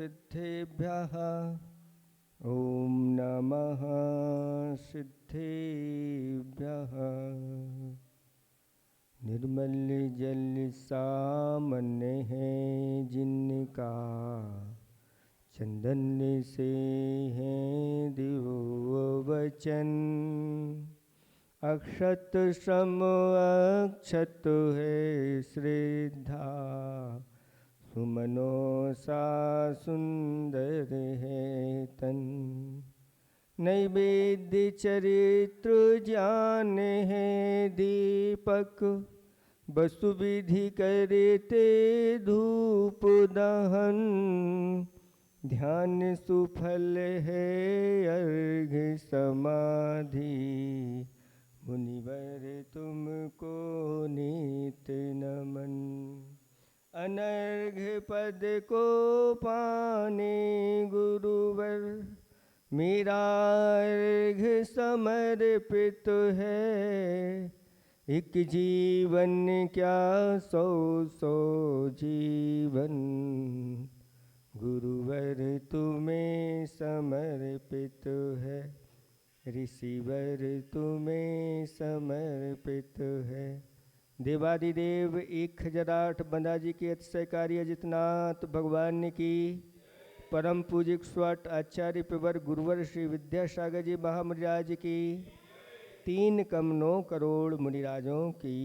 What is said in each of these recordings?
सिद्धेभ्यः ॐ नमः सिद्धेभ्यः। निर्मल जल सामान्य है जिनका, चंदन से है दिव्य वचन। अक्षत सम अक्षत है श्रद्धा, सुमनो सा सुंदर है तन। नैवेद्य चरित्र ज्ञान है दीपक, वसु विधि करते धूप दहन। ध्यान सुफल है अर्घ समाधि, मुनिवर तुमको नित नमन। अनर्घ पद को पाने गुरुवर, मेरा अर्घ समर्पित है। एक जीवन क्या सौ सौ जीवन, गुरुवर तुम्हें समर्पित है। ऋषिवर तुम्हें समर्पित है। देवादिदेव 1008 बंदा जी के अतिशयकारी अजितनाथ भगवान की परम पूजिक स्वट आचार्य प्रवर गुरुवर श्री विद्यासागर जी महामुनिराज की 3 कम 9 करोड़ मुनिराजों की।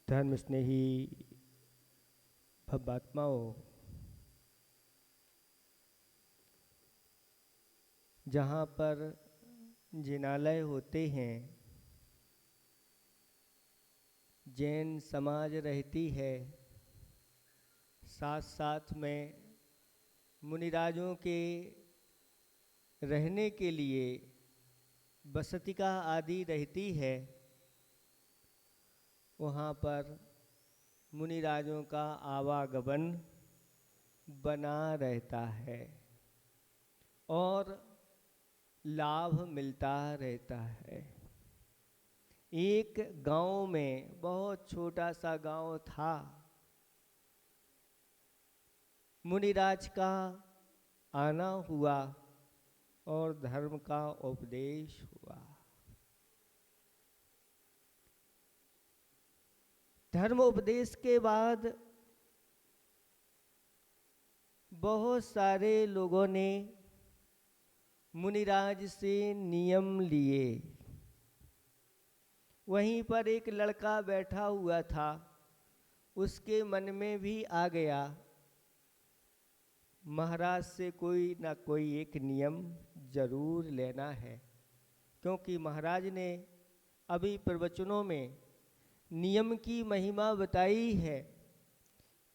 धर्म स्नेही भवात्माओं, जहाँ पर जिनालय होते हैं, जैन समाज रहती है, साथ साथ में मुनिराजों के रहने के लिए बसतिका आदि रहती है, वहाँ पर मुनिराजों का आवागमन बना रहता है और लाभ मिलता रहता है। एक गांव में, बहुत छोटा सा गांव था, मुनिराज का आना हुआ और धर्म का उपदेश हुआ। धर्म उपदेश के बाद बहुत सारे लोगों ने मुनिराज से नियम लिए। वहीं पर एक लड़का बैठा हुआ था, उसके मन में भी आ गया महाराज से कोई ना कोई एक नियम जरूर लेना है, क्योंकि महाराज ने अभी प्रवचनों में नियम की महिमा बताई है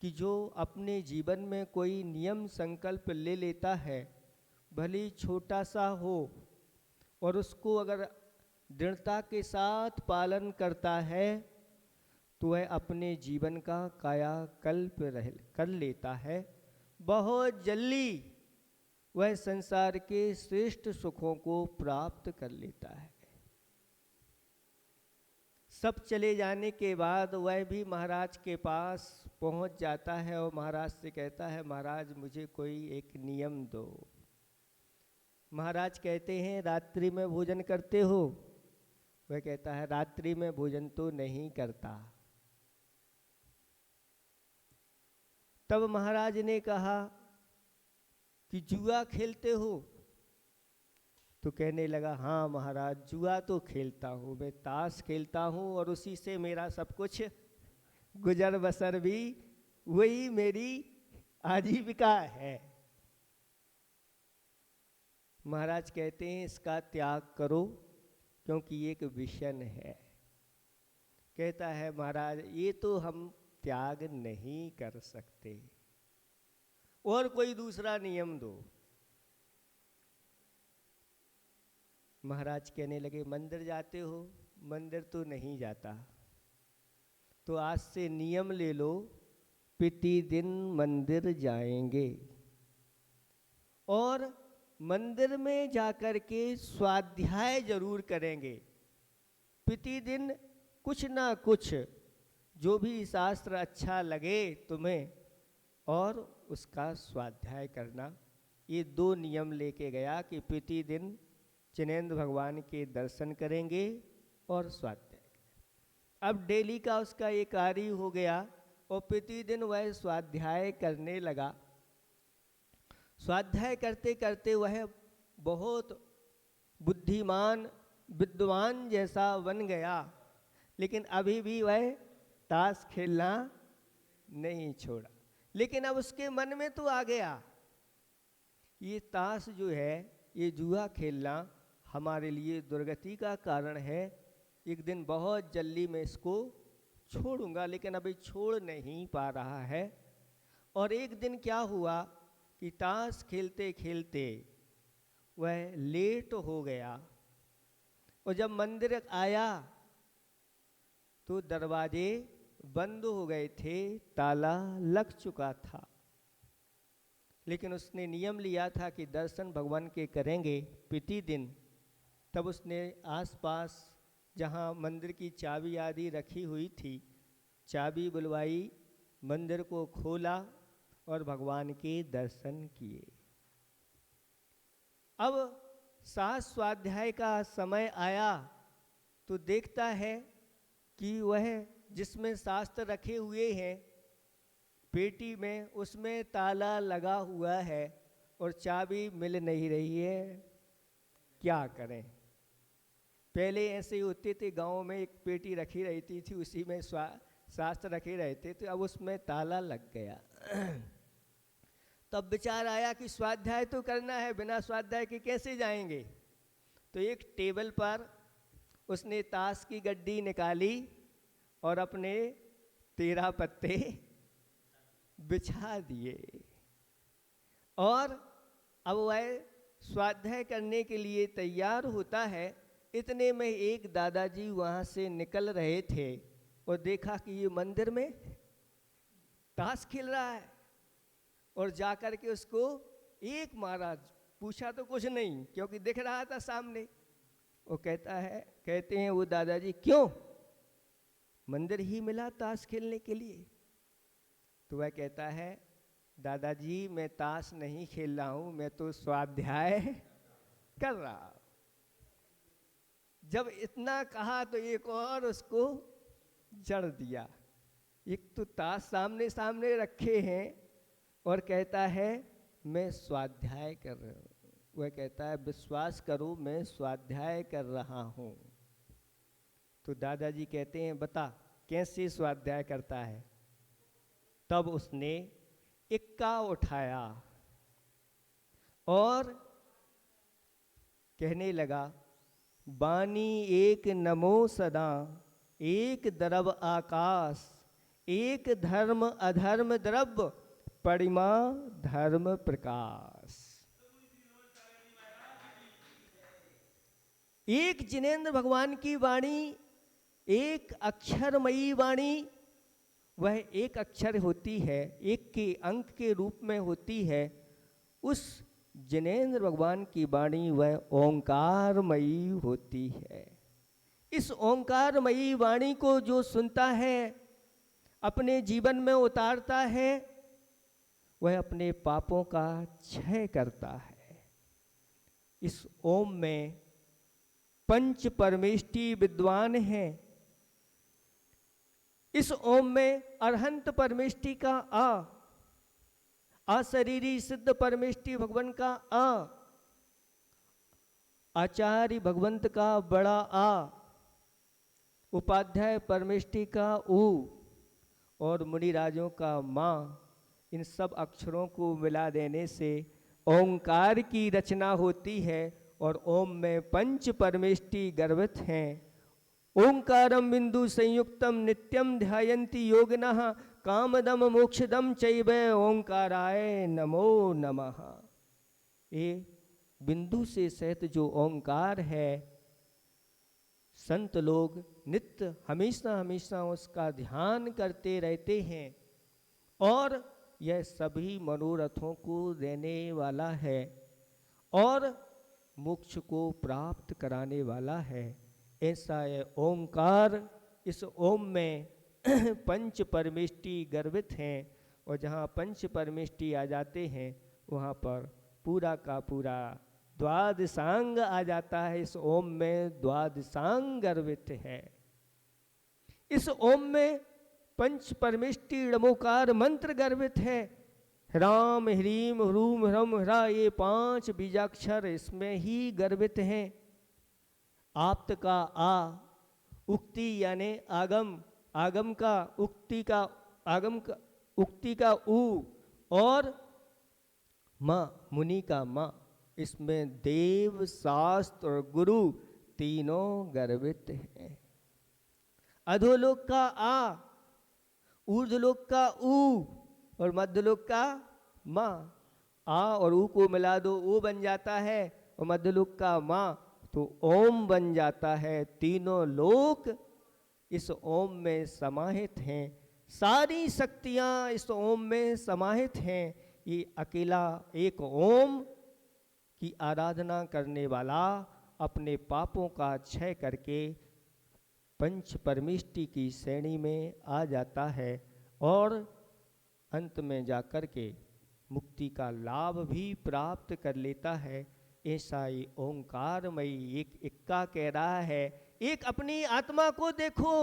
कि जो अपने जीवन में कोई नियम संकल्प ले लेता है, भले छोटा सा हो, और उसको अगर दृढ़ता के साथ पालन करता है तो वह अपने जीवन का कायाकल्प कर लेता है। बहुत जल्दी वह संसार के श्रेष्ठ सुखों को प्राप्त कर लेता है। सब चले जाने के बाद वह भी महाराज के पास पहुंच जाता है और महाराज से कहता है, महाराज मुझे कोई एक नियम दो। महाराज कहते हैं, रात्रि में भोजन करते हो? वह कहता है, रात्रि में भोजन तो नहीं करता। तब महाराज ने कहा कि जुआ खेलते हो? तो कहने लगा, हाँ महाराज, जुआ तो खेलता हूँ, मैं ताश खेलता हूँ और उसी से मेरा सब कुछ गुजर बसर भी, वही मेरी आजीविका है। महाराज कहते हैं, इसका त्याग करो, क्योंकि एक विषय है। कहता है, महाराज ये तो हम त्याग नहीं कर सकते, और कोई दूसरा नियम दो। महाराज कहने लगे, मंदिर जाते हो? मंदिर तो नहीं जाता। तो आज से नियम ले लो, प्रतिदिन मंदिर जाएंगे और मंदिर में जाकर के स्वाध्याय जरूर करेंगे। प्रतिदिन कुछ ना कुछ जो भी शास्त्र अच्छा लगे तुम्हें और उसका स्वाध्याय करना। ये 2 नियम लेके गया कि प्रतिदिन जिनेंद्र भगवान के दर्शन करेंगे और स्वाध्याय करेंगे। अब डेली का उसका ये कार्य हो गया और प्रतिदिन वह स्वाध्याय करने लगा। स्वाध्याय करते करते वह बहुत बुद्धिमान विद्वान जैसा बन गया, लेकिन अभी भी वह ताश खेलना नहीं छोड़ा। लेकिन अब उसके मन में तो आ गया, ये ताश जो है, ये जुआ खेलना हमारे लिए दुर्गति का कारण है। एक दिन बहुत जल्दी मैं इसको छोड़ूंगा, लेकिन अभी छोड़ नहीं पा रहा है। और एक दिन क्या हुआ कि ताश खेलते खेलते वह लेट हो गया और जब मंदिर आया तो दरवाजे बंद हो गए थे, ताला लग चुका था। लेकिन उसने नियम लिया था कि दर्शन भगवान के करेंगे प्रतिदिन। तब उसने आसपास जहाँ मंदिर की चाबी आदि रखी हुई थी, चाबी बुलवाई, मंदिर को खोला और भगवान के दर्शन किए। अब शास्त्र स्वाध्याय का समय आया तो देखता है कि वह जिसमें शास्त्र रखे हुए हैं पेटी में, उसमें ताला लगा हुआ है और चाबी मिल नहीं रही है। क्या करें? पहले ऐसे ही होते थे, गांव में एक पेटी रखी रहती थी, उसी में शास्त्र रखे रहते थे। अब उसमें ताला लग गया। तब विचार आया कि स्वाध्याय तो करना है, बिना स्वाध्याय के कैसे जाएंगे। तो एक टेबल पर उसने ताश की गड्डी निकाली और अपने 13 पत्ते बिछा दिए और अब वह स्वाध्याय करने के लिए तैयार होता है। इतने में एक दादाजी वहाँ से निकल रहे थे और देखा कि ये मंदिर में ताश खेल रहा है और जाकर के उसको एक मारा। पूछा तो कुछ नहीं क्योंकि दिख रहा था सामने। वो कहते हैं वो दादाजी, क्यों? मंदिर ही मिला ताश खेलने के लिए। तो वह कहता है, दादाजी मैं ताश नहीं खेल रहा हूँ, मैं तो स्वाध्याय कर रहा हूँ। जब इतना कहा तो एक और उसको जड़ दिया। एक तो ताश सामने सामने रखे हैं और कहता है मैं स्वाध्याय कर रहा हूँ। वह कहता है विश्वास करो मैं स्वाध्याय कर रहा हूँ। तो दादाजी कहते हैं बता कैसे स्वाध्याय करता है। तब उसने इक्का उठाया और कहने लगा, बानी एक नमो सदा, एक द्रव आकाश, एक धर्म अधर्म द्रव्य, परिमा धर्म प्रकाश। एक जिनेंद्र भगवान की वाणी, एक अक्षरमयी वाणी, वह एक अक्षर होती है, एक के अंक के रूप में होती है। उस जिनेंद्र भगवान की वाणी वह ओंकारमयी होती है। इस ओंकारमयी वाणी को जो सुनता है, अपने जीवन में उतारता है, वह अपने पापों का क्षय करता है। इस ओम में पंच परमेष्टि विद्वान हैं। इस ओम में अरहंत परमेष्टि का अशरीरी सिद्ध परमेष्टि भगवान का आचार्य भगवंत का बड़ा उपाध्याय परमेष्टि का ऊ और मुनिराजों का माँ, इन सब अक्षरों को मिला देने से ओंकार की रचना होती है। और ओम में पंच परमेष्टि गर्भित हैं। ओंकारम बिंदु संयुक्तम नित्यम ध्यायन्ति योगिनः, कामदम मोक्षदम चैव ओंकाराय नमो नमः। ये बिंदु से सहित जो ओंकार है, संत लोग नित्य हमेशा हमेशा उसका ध्यान करते रहते हैं और यह सभी मनोरथों को देने वाला है और मोक्ष को प्राप्त कराने वाला है। ऐसा है ओंकार। इस ओम में पंच परमेष्टि गर्भित हैं, और जहाँ पंच परमेष्टि आ जाते हैं वहाँ पर पूरा का पूरा द्वादशांग आ जाता है। इस ओम में द्वादशांग गर्भित है। इस ओम में पंच परमेष्टि णमोकार मंत्र गर्भित है। ह्राम ह्रीम ह्रूम ह्रम ह्रा, ये 5 बीजाक्षर इसमें ही गर्भित हैं। आप्त का आ, उक्ति यानी आगम, आगम का उक्ति का, आगम का उक्ति का ऊ, और माँ मुनि का माँ। इसमें देव शास्त्र और गुरु तीनों गर्भित हैं। अधोलोक का आ, ऊर्ध्वलोक का ऊ, और मध्यलोक का माँ। आ और ऊ को मिला दो, ओ बन जाता है, और मध्यलोक का माँ तो ओम बन जाता है। तीनों लोक इस ओम में समाहित हैं। सारी शक्तियाँ इस ओम में समाहित हैं। ये अकेला एक ओम की आराधना करने वाला अपने पापों का क्षय करके पंच परमेष्टि की श्रेणी में आ जाता है, और अंत में जाकर के मुक्ति का लाभ भी प्राप्त कर लेता है। ऐसा ही ओंकारमयी एक इक्का कह रहा है, एक अपनी आत्मा को देखो।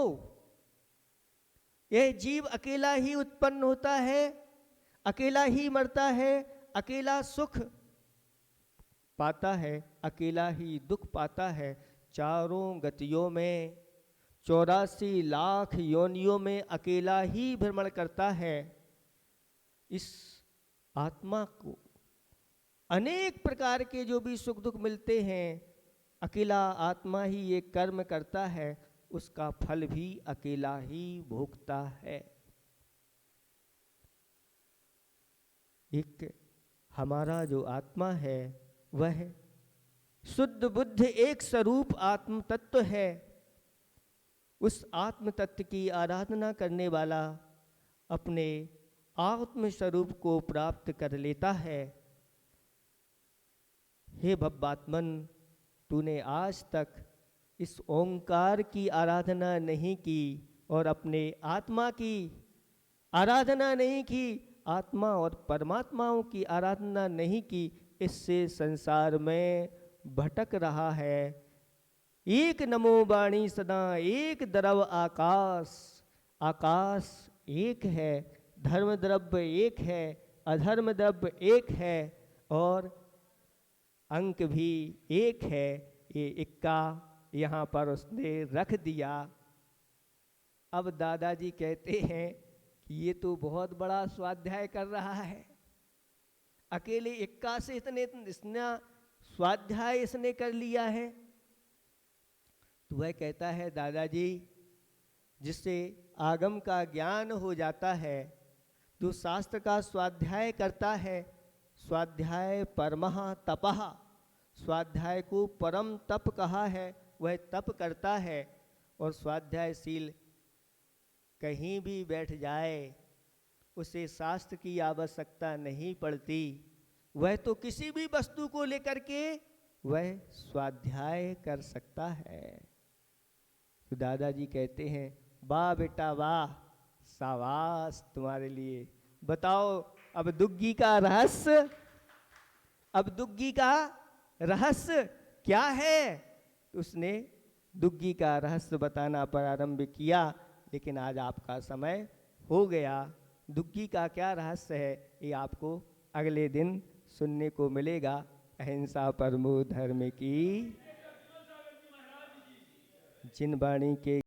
यह जीव अकेला ही उत्पन्न होता है, अकेला ही मरता है, अकेला सुख पाता है, अकेला ही दुख पाता है। चारों गतियों में 84 लाख योनियों में अकेला ही भ्रमण करता है। इस आत्मा को अनेक प्रकार के जो भी सुख दुख मिलते हैं, अकेला आत्मा ही ये कर्म करता है, उसका फल भी अकेला ही भोगता है। एक हमारा जो आत्मा है वह शुद्ध बुद्ध एक स्वरूप आत्म तत्व है। उस आत्म तत्व की आराधना करने वाला अपने आत्म स्वरूप को प्राप्त कर लेता है। हे भव्यात्मन, तूने आज तक इस ओंकार की आराधना नहीं की और अपने आत्मा की आराधना नहीं की, आत्मा और परमात्माओं की आराधना नहीं की। इससे संसार में भटक रहा है। एक नमो वाणी सदा, एक द्रव आकाश, आकाश एक है, धर्म द्रव्य एक है, अधर्म द्रव्य एक है, और अंक भी एक है। ये इक्का यहाँ पर उसने रख दिया। अब दादाजी कहते हैं कि ये तो बहुत बड़ा स्वाध्याय कर रहा है, अकेले इक्का से इतने स्वाध्याय इसने कर लिया है। तो वह कहता है, दादाजी जिससे आगम का ज्ञान हो जाता है, जो शास्त्र का स्वाध्याय करता है, स्वाध्याय परमः तपः, स्वाध्याय को परम तप कहा है, वह तप करता है। और स्वाध्यायशील कहीं भी बैठ जाए उसे शास्त्र की आवश्यकता नहीं पड़ती। वह तो किसी भी वस्तु को लेकर के वह स्वाध्याय कर सकता है। तो दादाजी कहते हैं, वाह बेटा वाह, शाबाश तुम्हारे लिए। बताओ अब दुग्गी का रहस्य, अब दुग्गी का रहस्य क्या है? उसने दुग्गी का रहस्य बताना प्रारंभ किया, लेकिन आज आपका समय हो गया। दुग्गी का क्या रहस्य है ये आपको अगले दिन सुनने को मिलेगा। अहिंसा परमो धर्म की, जिन वाणी के